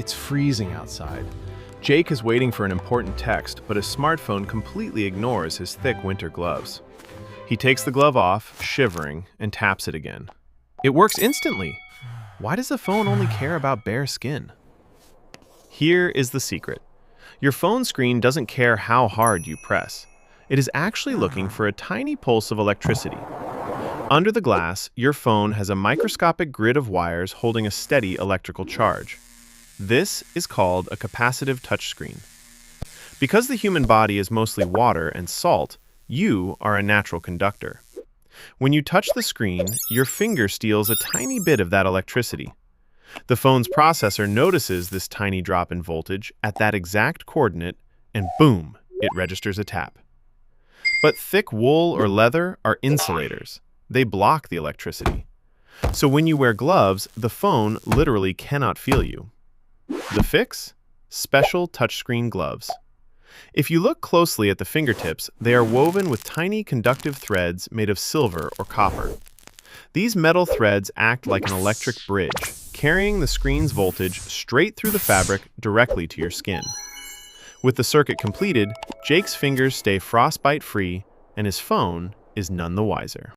It's freezing outside. Jake is waiting for an important text, but his smartphone completely ignores his thick winter gloves. He takes the glove off, shivering, and taps it again. It works instantly. Why does the phone only care about bare skin? Here is the secret. Your phone screen doesn't care how hard you press. It is actually looking for a tiny pulse of electricity. Under the glass, your phone has a microscopic grid of wires holding a steady electrical charge. This is called a capacitive touchscreen. Because the human body is mostly water and salt, you are a natural conductor. When you touch the screen, your finger steals a tiny bit of that electricity. The phone's processor notices this tiny drop in voltage at that exact coordinate, and boom, it registers a tap. But thick wool or leather are insulators. They block the electricity. So when you wear gloves, the phone literally cannot feel you. The fix? Special touchscreen gloves. If you look closely at the fingertips, they are woven with tiny conductive threads made of silver or copper. These metal threads act like an electric bridge, carrying the screen's voltage straight through the fabric directly to your skin. With the circuit completed, Jake's fingers stay frostbite-free, and his phone is none the wiser.